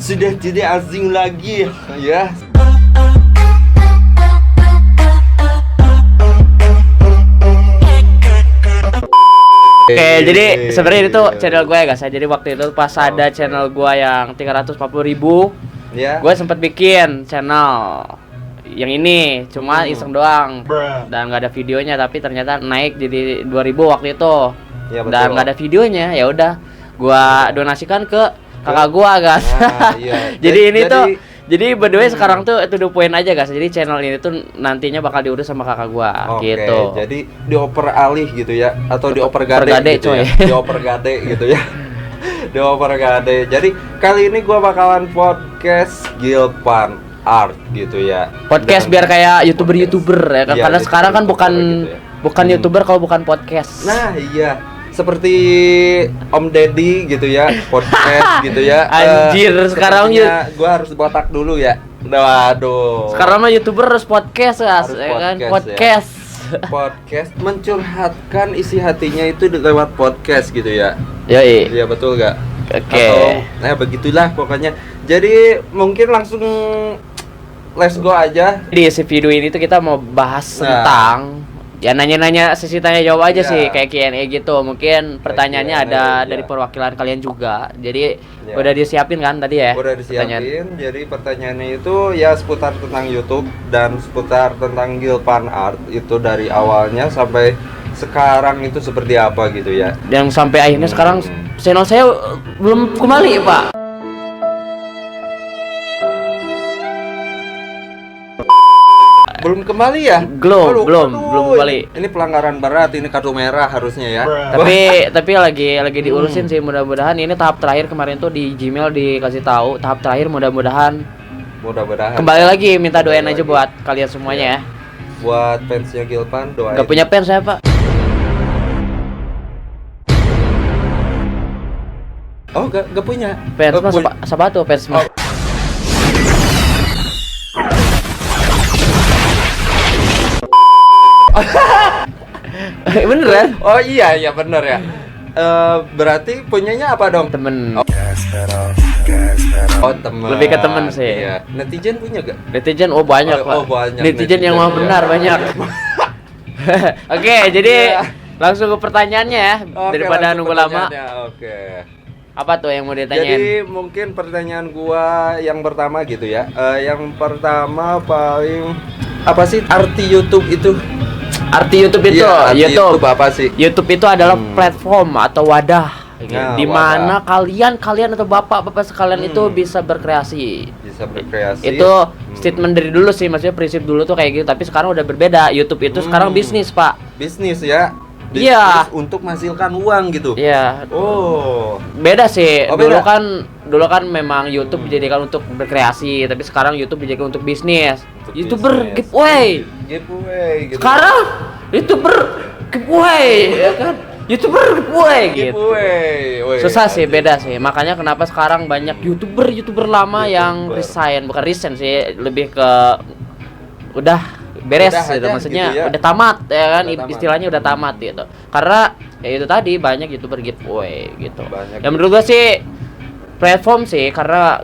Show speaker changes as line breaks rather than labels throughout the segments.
sudah tidak asing lagi ya.
Oke, jadi sebenarnya itu channel gue ya guys. Jadi waktu itu pas ada channel gue yang 340.000,
ya.
gue sempat bikin channel yang ini, cuma iseng doang dan nggak ada videonya, tapi ternyata naik jadi 2.000 waktu itu.
Ya, betul.
Dan nggak ada videonya, ya udah gue donasikan ke kakak gue guys.
Nah, iya.
Jadi by the way sekarang tuh to the point aja guys. Jadi channel ini tuh nantinya bakal diurus sama kakak gua gitu.
Jadi dioper alih gitu ya, atau dioper gade gitu
coy.
ya. Dioper gade gitu ya. Dioper gade. Jadi kali ini gua bakalan podcast Gilpan Art gitu ya.
Podcast biar kayak YouTuber ya kan.
Iya,
Karena sekarang kan bukan
gitu ya.
bukan YouTuber kalau bukan podcast.
Nah, iya. Seperti Om Deddy gitu ya, podcast gitu ya.
Anjir, sekarang
gua harus botak dulu ya. Waduh.
Sekarang mah YouTuber harus podcast guys,
Harus
ya kan?
podcast,
Podcast.
Podcast mencurhatkan isi hatinya itu lewat podcast gitu ya.
Yoi.
Iya, betul gak?
Oke.
Nah begitulah pokoknya. Jadi mungkin langsung let's go aja.
Di video ini tuh kita mau bahas tentang ya nanya-nanya sesi tanya jawab aja sih, kayak Q&A gitu. Mungkin pertanyaannya ada dari perwakilan kalian juga. Jadi udah disiapin kan tadi ya?
Udah disiapin. Jadi pertanyaannya itu ya seputar tentang YouTube dan seputar tentang Gilpan Art itu dari awalnya sampai sekarang itu seperti apa gitu ya.
Yang sampai akhirnya sekarang channel saya belum kembali, Pak.
Belum kembali ya?
Belum kembali.
Ini pelanggaran berat, ini kartu merah harusnya ya.
Tapi lagi diurusin sih, mudah-mudahan ini tahap terakhir. Kemarin tuh di Gmail dikasih tahu tahap terakhir, mudah-mudahan kembali lagi. Minta doain aja buat kalian semuanya ya.
Buat fansnya Gilpan doain.
Gak punya fans saya, Pak.
Oh, gak punya.
Fans mah siapa tuh fans mah? Beneran?
Oh iya bener ya. Berarti punyanya apa dong?
Temen.
Oh temen.
Lebih ke temen sih.
Iya. Netizen punya gak?
Netizen banyak, Pak.
Banyak.
Netizen yang mau benar banyak. Oke, jadi langsung ke pertanyaannya ya, daripada nunggu lama.
Oke.
Apa tuh yang mau ditanyain?
Jadi mungkin pertanyaan gua yang pertama gitu ya. Yang pertama paling apa sih arti YouTube itu?
Arti YouTube itu,
YouTube apa sih?
YouTube itu adalah platform atau wadah, di mana kalian atau bapak-bapak sekalian itu bisa berkreasi. Itu statement dari dulu sih, maksudnya prinsip dulu tuh kayak gitu, tapi sekarang udah berbeda. YouTube itu sekarang bisnis, Pak.
Bisnis ya.
Iya.
Untuk menghasilkan uang gitu.
Iya.
Oh.
Beda sih. Dulu kan memang YouTube dijadikan untuk berkreasi, tapi sekarang YouTube dijadikan untuk bisnis. YouTuber giveaway gitu. Sekarang YouTuber giveaway ya kan. YouTuber giveaway gitu. Susah sih, beda sih. Makanya kenapa sekarang banyak YouTuber lama yang bukan resign sih, lebih ke udah beres gitu, maksudnya gitu ya. Udah tamat ya kan, istilahnya udah tamat gitu. Karena ya itu tadi banyak YouTuber giveaway gitu. Yang menurut gua sih platform sih, karena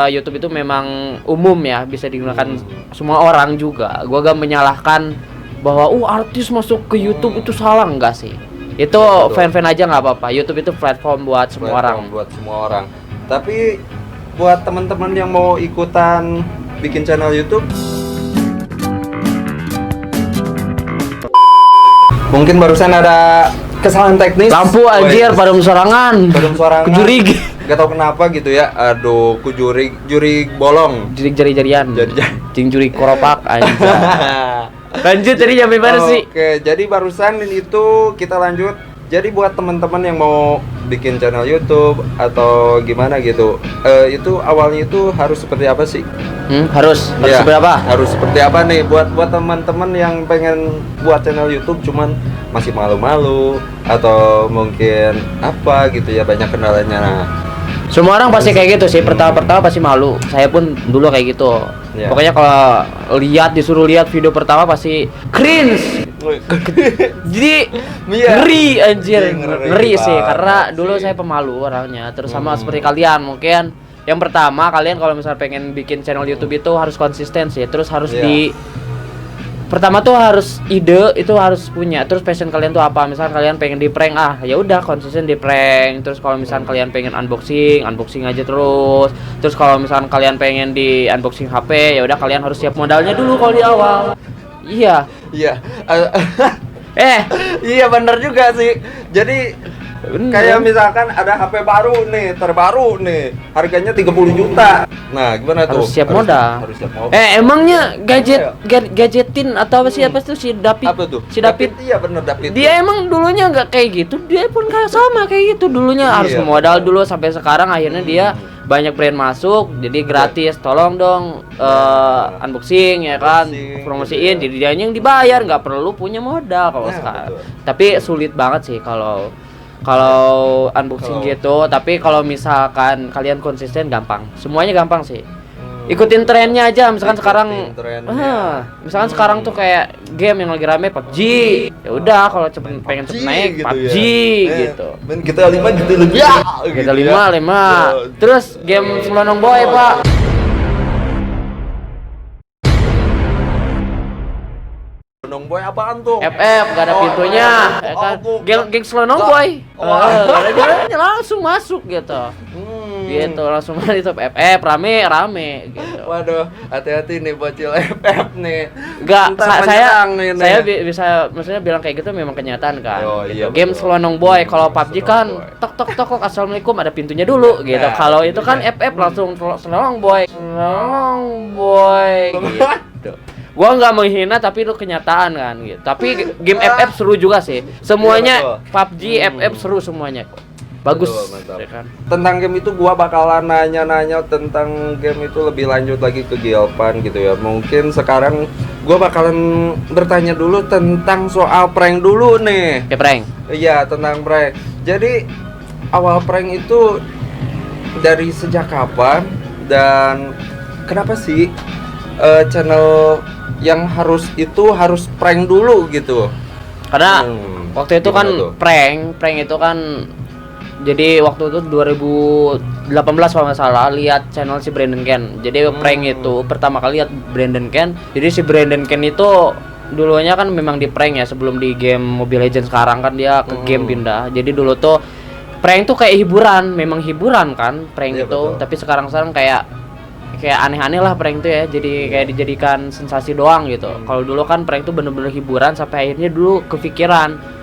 YouTube itu memang umum ya, bisa digunakan semua orang juga. Gua gak menyalahkan bahwa artis masuk ke YouTube itu salah, enggak sih. Itu fan-fan aja nggak apa-apa. YouTube itu platform buat semua orang.
Tapi buat teman-teman yang mau ikutan bikin channel YouTube, mungkin barusan ada kesalahan teknis.
Lampu anjir, padam sorangan. Kujurig.
Gak tau kenapa gitu ya. Aduh, kujurig bolong.
Jurig jari-jarian. Jing jurig koropak anjir. Lanjut tadi sampai mana sih?
Oke, jadi barusan itu kita lanjut. Jadi buat teman-teman yang mau bikin channel YouTube atau gimana gitu, itu awalnya itu harus seperti apa sih?
Harus seperti apa?
Harus seperti apa nih buat teman-teman yang pengen buat channel YouTube cuman masih malu-malu atau mungkin apa gitu ya, banyak kendalanya. Nah,
semua orang pasti kayak gitu sih, pertama pasti malu. Saya pun dulu kayak gitu. Pokoknya kalau disuruh lihat video pertama pasti cringe. Jadi ngeri anjir, ngeri sih, karena dulu saya pemalu orangnya. Terus sama seperti kalian mungkin Yang pertama, kalian kalau misalnya pengen bikin channel YouTube itu harus konsisten sih. Terus harus pertama tuh harus ide itu harus punya. Terus passion kalian tuh apa? Misalnya kalian pengen di prank, ya udah konsisten di prank. Terus kalau misalnya kalian pengen unboxing aja terus. Terus kalau misalnya kalian pengen di unboxing HP, ya udah kalian harus siap modalnya dulu kalau di awal. Iya.
Iya. Iya bener juga sih. Jadi kayak misalkan ada HP baru nih, terbaru nih, harganya 30 juta. Nah, gimana tuh?
Harus siap modal.
Harus siap modal.
Emangnya gadgetin atau apa tuh si David?
Apa tuh?
Si David.
Iya bener David.
Dia emang dulunya nggak kayak gitu. Dia pun kayak sama kayak gitu. Dulunya harus modal dulu sampai sekarang akhirnya dia banyak brand masuk, jadi gratis. Tolong dong unboxing ya kan, promosiin. Jadi dia yang dibayar, nggak perlu punya modal kalau sekarang.
Betul.
Tapi sulit banget sih kalau unboxing gitu. Tapi kalau misalkan kalian konsisten gampang. Semuanya gampang sih. Ikutin trennya aja. Misalkan sekarang sekarang tuh kayak game yang lagi rame PUBG. Ya udah kalau pengen cepet naik
gitu
PUBG gitu.
Main GTA 5 gitu lebih.
GTA 5. Terus game Selonong Boy, Pak.
Selonong Boy apaan tuh?
FF gak ada pintunya, ya kan? Geng Selonong Boy. Gara-garanya langsung masuk gitu. Gitu langsung itu FF rame gitu.
Waduh, hati-hati nih bocil FF nih.
Enggak, saya bisa maksudnya bilang kayak gitu memang kenyataan kan. Gitu. Game Selonong Boy, kalau PUBG kan tok assalamualaikum ada pintunya dulu gitu. Kalau itu kan FF langsung Selonong Boy gitu. Gua nggak menghina tapi itu kenyataan kan gitu. Tapi game FF seru juga sih. Semuanya PUBG, FF seru semuanya. Bagus.
Betul,
ya kan?
Tentang game itu gua bakalan nanya tentang game itu lebih lanjut lagi ke Gilpan gitu ya. Mungkin sekarang gua bakalan bertanya dulu tentang soal prank dulu nih.
Prank.
Iya, tentang prank. Jadi awal prank itu dari sejak kapan dan kenapa sih channel yang harus prank dulu gitu?
Karena waktu itu kan prank itu kan, jadi waktu itu 2018 kalau nggak salah lihat channel si Brandon Ken. Jadi prank itu pertama kali lihat Brandon Ken. Jadi si Brandon Ken itu dulunya kan memang di prank ya, sebelum di game Mobile Legends. Sekarang kan dia ke game pindah. Jadi dulu tuh prank tuh kayak hiburan, memang hiburan kan prank itu.
Betul.
Tapi sekarang kayak aneh-aneh lah prank itu ya. Jadi kayak dijadikan sensasi doang gitu. Kalau dulu kan prank itu bener-bener hiburan, sampai akhirnya dulu kepikiran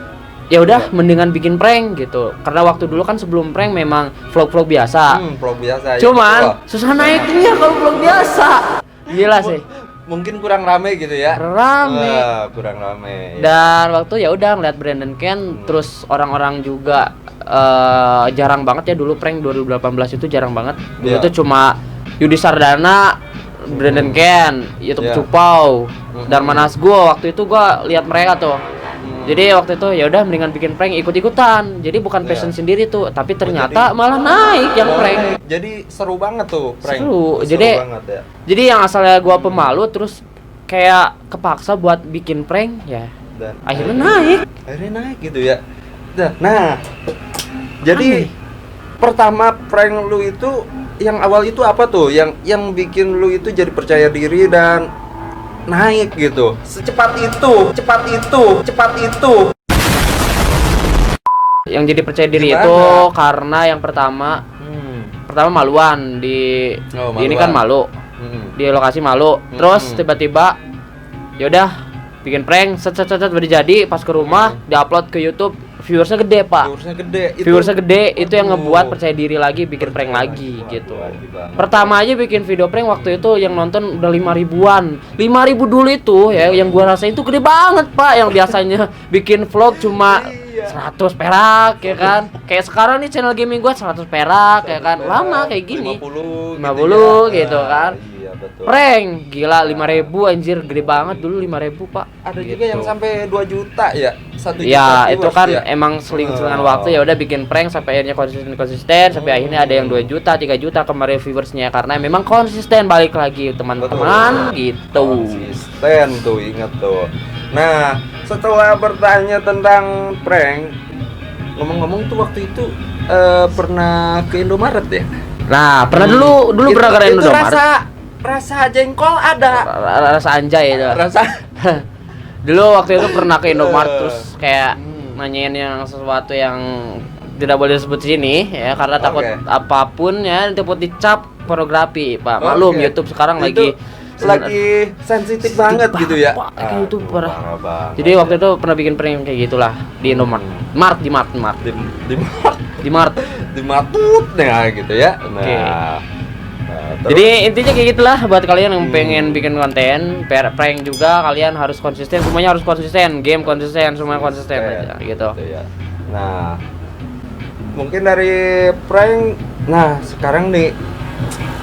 ya udah mendingan bikin prank gitu. Karena waktu dulu kan sebelum prank memang vlog biasa.
Vlog biasa.
Cuman susah naiknya kalau vlog biasa. Gila sih.
Mungkin kurang rame gitu ya. Kurang rame.
Dan waktu ya udah ngeliat Brandon Ken, terus orang-orang juga jarang banget ya dulu prank 2018 itu jarang banget. Dulu tuh cuma Yudi Sardana, Brandon Ken, YouTube Cupau, Darman Asgo. Waktu itu gua lihat mereka tuh. Jadi waktu itu ya udah mendingan bikin prank ikut-ikutan. Jadi bukan passion sendiri tuh, tapi ternyata malah naik yang prank.
Jadi seru banget tuh prank.
Seru banget ya. Jadi yang asalnya gua pemalu terus kayak kepaksa buat bikin prank ya. Dan akhirnya naik
gitu ya. Nah. Jadi pertama prank lu itu yang awal itu apa tuh? Yang bikin lu itu jadi percaya diri dan naik gitu. Cepat itu.
Yang jadi percaya diri itu karena yang pertama maluan ini kan malu. Di lokasi malu. Terus tiba-tiba yaudah bikin prank, set baru jadi, pas ke rumah diupload ke YouTube. Viewersnya gede, Pak. Viewersnya gede itu yang ngebuat percaya diri lagi bikin prank lagi gitu. Pertama aja bikin video prank waktu itu yang nonton udah 5.000-an. 5.000 dulu itu ya, yang gua rasain itu gede banget, Pak. Yang biasanya bikin vlog cuma 100 perak ya kan. Kayak sekarang nih channel gaming gua 100 perak ya kan. Lama kayak gini. 50 gitu kan. Betul. Prank gila 5.000 anjir, gede banget dulu 5.000, Pak.
Ada juga yang sampai 2 juta ya. 1 juta.
Ya, itu kan emang seling-selingan waktu ya udah bikin prank sampai akhirnya konsisten sampai akhirnya ada yang 2 juta, 3 juta kemarin viewersnya karena memang konsisten balik lagi teman-teman gitu.
Konsisten tuh, ingat tuh. Nah, setelah bertanya tentang prank, ngomong-ngomong tuh waktu itu pernah ke Indomaret ya?
Nah, pernah dulu pernah ke
itu
Indomaret.
rasa jengkol ada.
Rasa anjay itu.
Rasa
Dulu waktu itu pernah ke Indomaret terus kayak nanyain yang sesuatu yang tidak boleh disebut di sini ya karena takut apapun ya dapat dicap pornografi, Pak. Maklum YouTube sekarang
itu lagi sensitif banget gitu ya.
Kayak YouTube parah. Jadi waktu itu pernah bikin prank kayak gitulah di Indomaret. Di Mart.
Di Matut ya gitu ya. Nah,
jadi intinya kayak gitulah buat kalian yang pengen bikin konten, prank juga kalian harus konsisten, semuanya harus konsisten, game konsisten, semuanya konsisten aja gitu.
Ya. Nah, mungkin dari prank, nah sekarang nih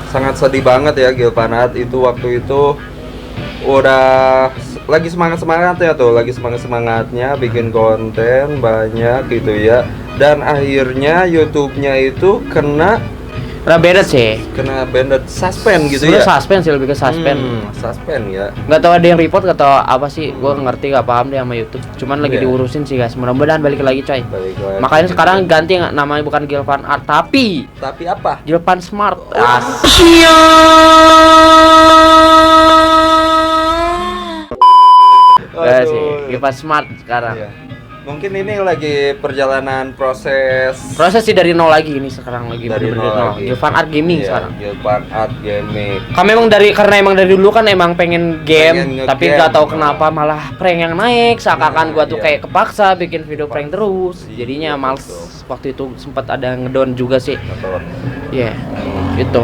sangat sedih banget ya Gilpanat itu waktu itu udah lagi semangatnya bikin konten banyak gitu ya dan akhirnya YouTube-nya itu kena banned suspend gitu ya.
Suspend sih lebih ke suspend.
Suspend ya.
Nggak tahu ada yang report atau apa sih, gua ngerti nggak paham deh sama YouTube. Cuman lagi diurusin sih guys. Mudah-mudahan balik lagi coy. Makanya sekarang ganti namanya bukan Gilvan Art tapi
apa?
Gilvan Smart. Enggak sih, Gilvan Smart sekarang.
Iya. Mungkin ini lagi perjalanan proses
sih dari nol lagi ini sekarang lagi
dari
nol. Gilvan Art Gaming sekarang.
Gilvan Art Gaming.
Karena emang dari dulu kan emang pengen game, tapi nggak tahu kenapa malah prank yang naik. Seakan-akan gua tuh kayak kepaksa bikin video prank terus. Jadinya males. Waktu itu sempat ada ngedown juga sih. Iya. Gitu.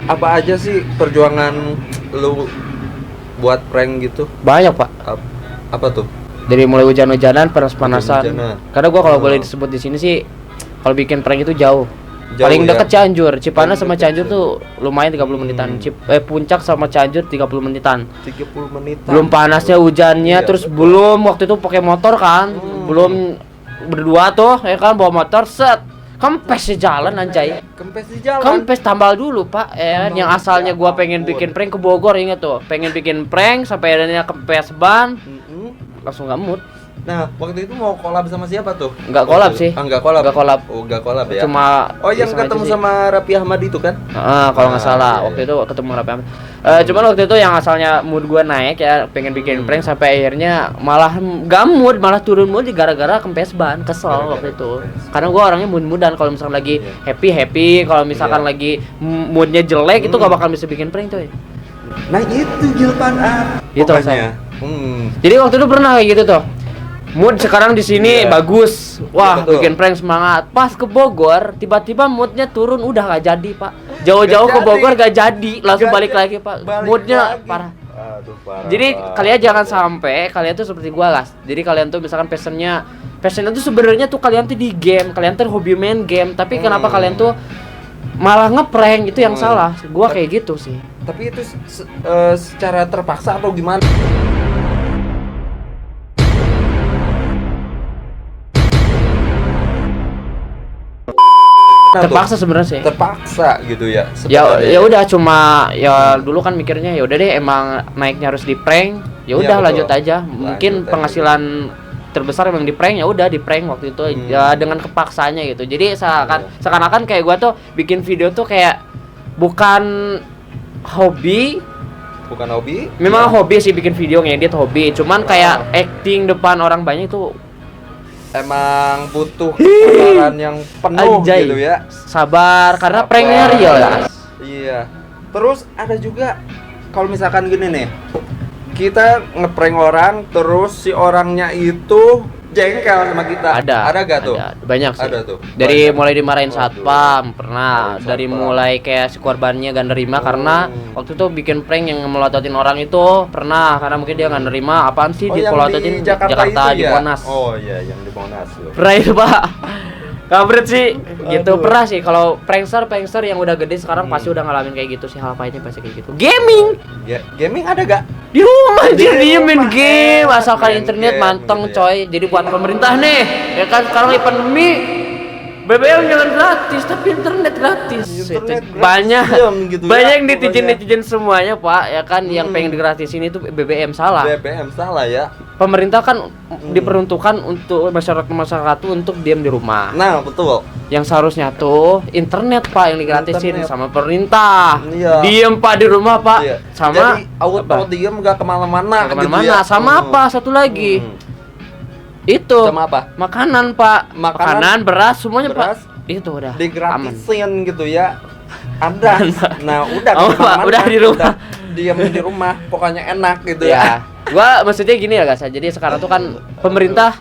Apa aja sih perjuangan lu buat prank gitu?
Banyak, Pak.
Apa tuh?
Dari mulai hujan-hujanan, panas-panasan. Karena gua kalau boleh disebut di sini sih kalau bikin prank itu jauh. Paling dekat Cianjur, Cipanas sama Cianjur tuh lumayan 30 menitan. Puncak sama Cianjur 30 menitan.
30 menitan.
Belum panasnya hujannya, terus belum waktu itu pakai motor kan. Belum berdua tuh ya kan bawa motor set. Kempes di jalan anjay. Kempes tambal dulu, Pak. Yang asalnya gua pengen bikin prank ke Bogor, inget tuh. Pengen bikin prank sampai adanya kempes ban. Langsung nggak mood.
Nah, waktu itu mau collab sama siapa tuh?
Nggak collab sih.
Nggak collab.
Oh,
nggak collab ya.
Cuma
yang ketemu sama Raffi Ahmad itu kan?
Kalau nggak salah waktu itu ketemu Raffi Ahmad. Cuman waktu itu yang asalnya mood gua naik ya, pengen bikin prank sampai akhirnya malah nggak mood, malah turun mood gara-gara kempes ban. Kesel waktu itu. Karena gua orangnya mood-moodan kalau misalkan lagi happy, kalau misalkan lagi moodnya jelek itu nggak bakal bisa bikin prank tuh.
Nah, itu Gilvan Art.
Gitu saya. Jadi waktu itu pernah kayak gitu tuh. Mood sekarang di sini bagus. Wah, bikin prank semangat. Pas ke Bogor, tiba-tiba moodnya turun, udah nggak jadi, Pak. Jauh-jauh ke Bogor nggak jadi, langsung balik lagi, Pak. Moodnya parah. Jadi kalian jangan sampai kalian tuh seperti gua, guys. Jadi kalian tuh misalkan passionnya tuh sebenarnya tuh kalian tuh di game, kalian tuh hobi main game, tapi kenapa kalian tuh malah ngeprank, itu yang salah. Gua kayak gitu sih.
Tapi itu secara terpaksa atau gimana?
Terpaksa sebenarnya sih.
Terpaksa gitu ya.
Ya udah cuma ya dulu kan mikirnya ya udah deh emang naiknya harus di prank. Ya udah lanjut aja. Mungkin penghasilan terbesar emang di prank, ya udah di prank waktu itu ya dengan kepaksanya gitu. Jadi seakan-akan kayak gua tuh bikin video tuh kayak bukan hobi. Memang hobi sih bikin video ngedit hobi. Cuman kayak acting depan orang banyak itu
emang butuh kesabaran yang penuh gitu ya.
Sabar karena pranknya real ya.
Iya. Terus ada juga kalau misalkan gini nih, kita ngeprank orang terus si orangnya itu jengkel sama kita. Ada gak tuh?
Ada, banyak sih.
Ada tuh.
Dari mulai dimarahin satpam, pernah. Dari mulai kayak si korbannya gak nerima karena waktu itu bikin prank yang melototin orang itu pernah, karena mungkin dia gak nerima apaan sih dipelototin di Jakarta di Monas.
Oh iya, yang di Monas loh.
Pernah itu, Pak. Kabret sih, gitu. Pernah sih kalau prankster yang udah gede sekarang pasti udah ngalamin kayak gitu sih, hal pahitnya pasti kayak gitu.
Gaming ada gak?
Di rumah aja dia main game, asalkan internet manteng
gitu
coy. Jadi buat pemerintah nih, ya kan sekarang lagi pandemi, BBM jangan gratis tapi internet gratis. Banyak yang netizen semuanya, Pak, ya kan yang pengen digratisin itu BBM salah.
BBM salah ya.
Pemerintah kan diperuntukkan untuk masyarakat tuh untuk diam di rumah.
Nah, betul.
Yang seharusnya tuh internet Pak yang digratisin
Internet.
sama pemerintah.
Iya.
Diem Pak di rumah Pak.
Iya.
Sama
Jadi auto
apa?
diem nggak kemana-mana.
Nggak kemana-mana. Sama apa satu lagi? Itu
Sama apa?
makanan Pak.
Makanan,
beras semuanya
beras,
Pak. Itu udah aman.
digratisin gitu ya. Ada. Nah, udah
Oh, Pak,
kemana-mana,
udah di rumah.
Diam di rumah, pokoknya enak gitu
Ya. Gua maksudnya gini ya guys. Jadi sekarang tuh kan pemerintah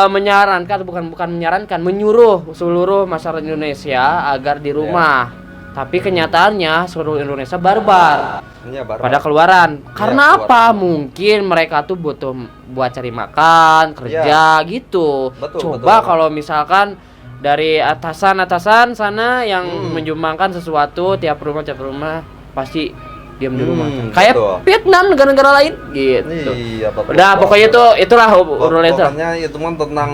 menyarankan bukan menyarankan, menyuruh seluruh masyarakat Indonesia agar di rumah. Tapi kenyataannya seluruh Indonesia barbar
Iya, baru.
pada keluaran. Karena
keluar.
apa? Mungkin mereka tuh butuh buat cari makan, kerja gitu.
Betul,
Coba
betul.
kalau misalkan dari atasan sana yang menyumbangkan sesuatu tiap rumah pasti diam di rumah. Kayak
betul.
Vietnam, negara-negara lain gitu.
Iya, betul.
Udah pokoknya itulah urulan itu.
Pokoknya itu mah tentang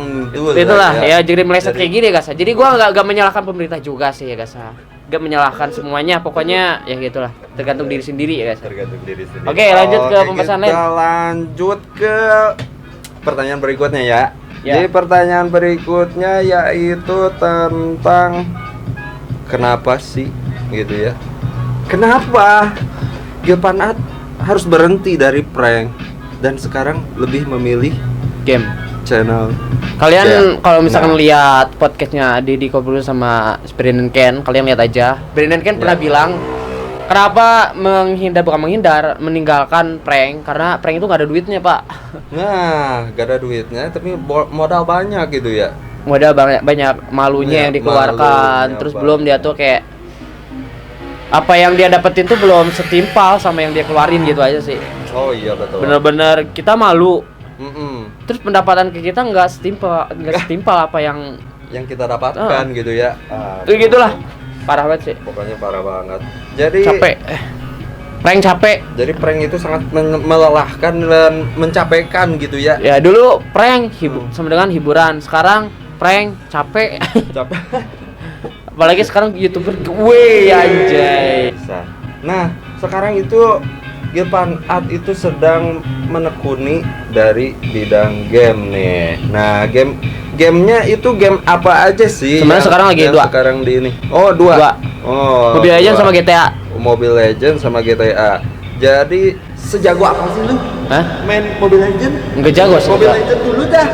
Itulah ya jadi meleset
Jadi-
kayak gini guys. Jadi gua nggak menyalahkan pemerintah juga sih ya guys. Gak menyalahkan semuanya, pokoknya ya gitulah. Tergantung diri sendiri ya guys.
Tergantung diri sendiri.
Oke, lanjut ke pembahasan lain.
Kita lanjut ke pertanyaan berikutnya ya.
Ya.
Jadi pertanyaan berikutnya yaitu tentang kenapa sih gitu ya? Kenapa Gilpanat harus berhenti dari prank dan sekarang lebih memilih
Game.
channel?
Kalian
Ya.
kalau misalkan
Nah.
lihat podcastnya Didi Kobrol sama Brandon Ken, kalian lihat aja. Brandon Ken pernah
Ya.
bilang kenapa meninggalkan prank karena prank itu nggak ada duitnya Pak.
Nah, gak ada duitnya tapi modal banyak gitu ya.
Modal banyak malunya
Ya,
yang dikeluarkan,
malunya
terus
banget.
belum dia tuh kayak apa yang dia dapetin tuh belum setimpal sama yang dia keluarin gitu aja sih.
Oh iya betul.
Bener-bener kita malu.
Mm-mm.
Terus pendapatan ke kita nggak setimpal apa yang
Yang kita dapatkan gitu ya.
itu gitulah. Parah banget sih.
Pokoknya parah banget. Jadi
Capek. Prank capek.
Jadi prank itu sangat melelahkan dan mencapaikan gitu ya.
Ya dulu prank sama dengan hiburan. Sekarang prank capek.
Capek.
Apalagi sekarang YouTuber gue anjay.
Bisa. Nah, sekarang itu Gilpan Art itu sedang menekuni dari bidang game nih. Nah, gamenya itu game apa aja sih?
Sebenarnya sekarang lagi
yang
dua.
Sekarang di ini. Oh, dua. Oh.
Mobile Legends
dua.
sama GTA.
Mobile Legends sama GTA. Jadi sejago apa sih lu?
Hah?
Main Mobile Legends?
Nggak jago sih.
Mobile Legends dulu dah.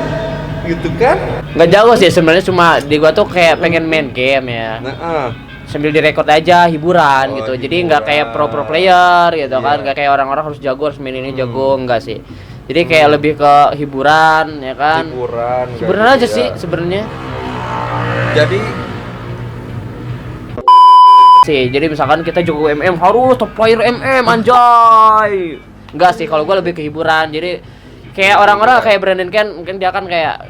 Gitu kan?
Nggak jago sih sebenarnya, cuma di gua tuh kayak pengen main game ya.
Nah,
Sambil direkord aja hiburan
Oh,
gitu. Jadi nggak kayak pro player gitu kan.
Iya.
Nggak kayak orang-orang harus jago, harus main ini jago, enggak sih. Jadi kayak lebih ke hiburan ya kan. Hiburan aja
gitu
sih
ya.
sebenarnya.
Jadi
Jadi misalkan kita jago MM harus top player MM anjay. Enggak sih, kalau gua lebih ke hiburan. Jadi kayak orang-orang kayak Brandon Ken mungkin dia kan kayak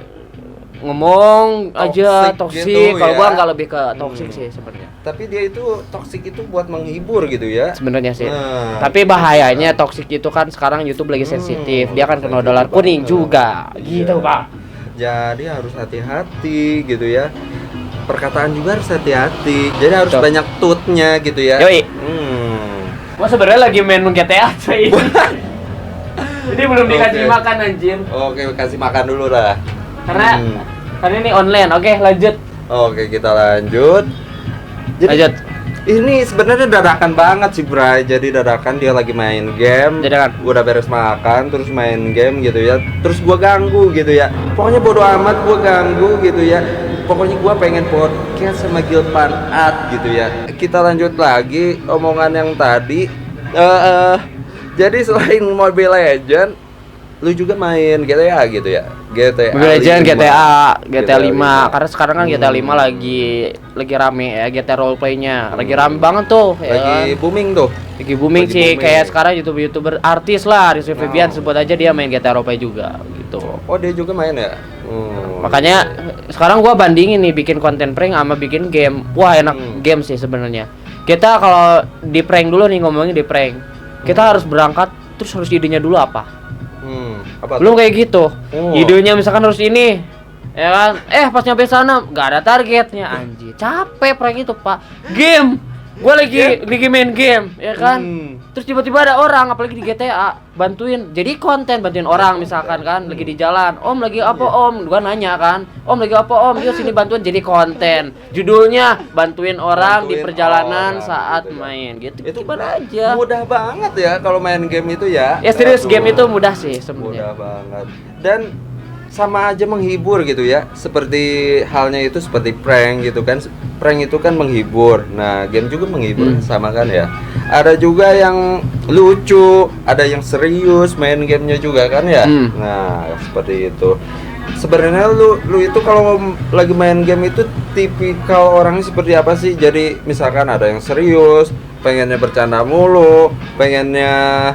ngomong aja
Toxic
toksik.
gitu
Kalau
ya.
gua enggak lebih ke toksik sih sebenarnya.
tapi dia itu toxic itu buat menghibur gitu ya.
Sebenarnya sih.
Nah,
Tapi bahayanya toksik itu kan sekarang YouTube lagi sensitif. Dia kan kena dolar kuning juga. Gitu,
Iya.
Pak.
Jadi harus hati-hati gitu ya. Perkataan juga harus hati-hati. Jadi harus
Betul.
banyak tutnya gitu ya.
Yoi.
Hmm.
Gua sebenarnya lagi main GTA cuy. Jadi belum dikasih
Oke.
makan anjir.
Oke, kasih makan dulu lah.
Karena ini online. Oke, lanjut.
Oke, kita lanjut.
Lanjut.
Ini sebenarnya dadakan banget sih, Bray. Jadi dadakan dia lagi main game.
Dadakan.
Udah beres makan, terus main game gitu ya. Terus gua ganggu gitu ya. Pokoknya bodo amat gua ganggu gitu ya. Pokoknya gua pengen podcast sama Gilpan Art gitu ya. Kita lanjut lagi omongan yang tadi. Jadi selain Mobile Legend, lu juga main GTA gitu ya? GTA
Mobile Legends,
5.
GTA 5. Karena sekarang kan GTA 5
Hmm.
lagi rame ya, GTA roleplaynya. Lagi rame banget tuh ya
Lagi
kan?
booming tuh.
Lagi booming
lagi
sih,
booming.
kayak sekarang YouTuber artis lah, Rizky Febian
Wow.
sebut aja dia main GTA roleplay juga gitu.
Oh, dia juga main ya?
Makanya sekarang gua bandingin nih bikin konten prank sama bikin game. Wah, enak game sih sebenarnya. Kita kalau di prank dulu nih, ngomongin di prank. Kita harus berangkat, terus harus idenya dulu apa?
Apa
Belum kayak gitu.
Oh.
Idenya misalkan harus ini. Ya kan? Pas nyampe sana nggak ada targetnya, anjir. Capek prank itu, Pak. Game. Gua lagi main game, ya kan? Terus tiba-tiba ada orang, apalagi di GTA, bantuin bantuin orang misalkan kan, lagi di jalan. Om lagi apa om? Gua nanya kan, om lagi apa om? Yuk sini bantuin, jadi konten. Judulnya bantuin orang di perjalanan saat
gitu ya.
main, gitu.
Itu
Gimana aja?
mudah banget ya kalau main game itu ya.
Ya serius,
Aduh,
game itu mudah sih sebenarnya.
mudah banget. Dan sama aja menghibur gitu ya. Seperti halnya itu seperti prank gitu kan. Prank itu kan menghibur. Nah, game juga menghibur sama kan ya. Ada juga yang lucu, ada yang serius main gamenya juga kan ya. Nah, seperti itu. Sebenarnya lu itu kalau lagi main game itu tipikal orangnya seperti apa sih? Jadi misalkan ada yang serius, pengennya bercanda mulu, pengennya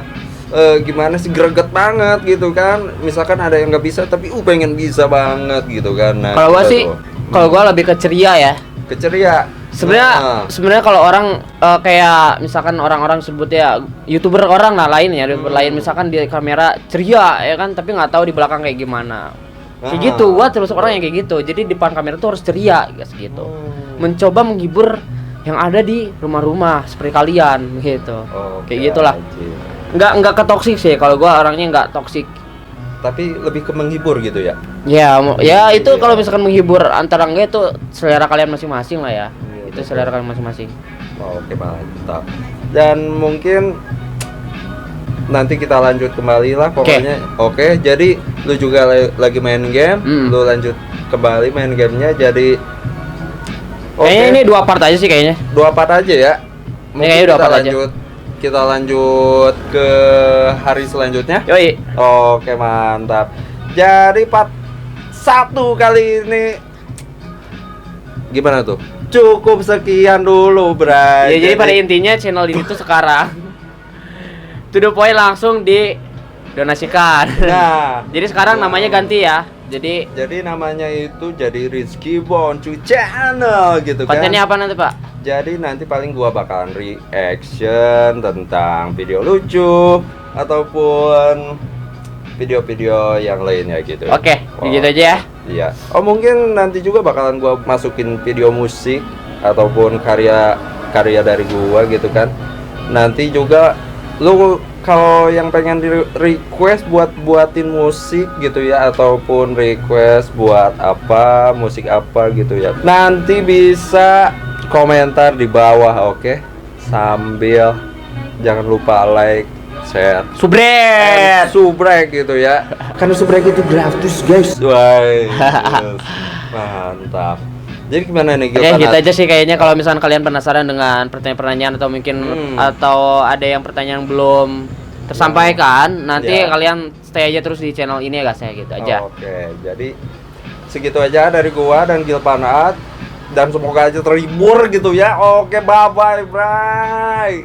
gimana sih, greget banget gitu kan. Misalkan ada yang nggak bisa tapi pengen bisa banget gitu kan. Nah,
Kalau gua
gitu
sih,
tuh.
kalau gua lebih ke ceria ya.
Keceria.
Sebenarnya kalau orang kayak misalkan orang-orang sebut ya YouTuber orang lain ya, YouTuber lain misalkan di kamera ceria ya kan, tapi nggak tahu di belakang kayak gimana. Kayak gitu, gua termasuk orang yang kayak gitu. Jadi di depan kamera tuh harus ceria guys gitu. Mencoba menghibur yang ada di rumah-rumah seperti kalian gitu. Kayak gitulah. Enggak ke toksik sih, kalau gua orangnya enggak toksik.
Tapi lebih ke menghibur gitu ya.
Ya itu kalau misalkan menghibur antara enggak itu selera kalian masing-masing lah ya. Itu selera kalian masing-masing.
Oke, mantap. Dan mungkin nanti kita lanjut kembali lah pokoknya. Oke, jadi lu juga lagi main game, lu lanjut kembali main gamenya. Jadi
kayaknya ini 2 part aja sih kayaknya.
2 part aja ya. Mungkin
Kayaknya 2
kita
part aja.
Kita lanjut ke hari selanjutnya.
Yoi.
Oke, mantap. Jadi part 1 kali ini gimana tuh? Cukup sekian dulu, Bray.
Ya, jadi pada intinya channel ini tuh sekarang to the point langsung didonasikan.
Nah,
Jadi sekarang namanya ganti ya. Jadi
namanya itu jadi Rizky Boncu Channel gitu kan.
kontennya apa nanti, Pak?
Jadi nanti paling gua bakalan reaction tentang video lucu ataupun video-video yang lainnya gitu.
Oke, gitu aja ya.
Iya. Oh, mungkin nanti juga bakalan gua masukin video musik ataupun karya dari gua gitu kan. Nanti juga lu kalau yang pengen request buatin musik gitu ya, ataupun request buat apa, musik apa gitu ya, nanti bisa komentar di bawah, oke? Sambil jangan lupa like, share, subrek gitu ya. Karena subrek itu gratis, guys. Wah, mantap. Jadi gimana nih
Oke, gitu aja sih kayaknya. Kalau misalkan kalian penasaran dengan pertanyaan-pertanyaan atau mungkin atau ada yang pertanyaan belum tersampaikan, nanti kalian stay aja terus di channel ini ya guys ya, gitu aja.
Oke, jadi segitu aja dari gua dan Gilpanaat, dan semoga aja terhibur gitu ya. Oke, bye bye, bye.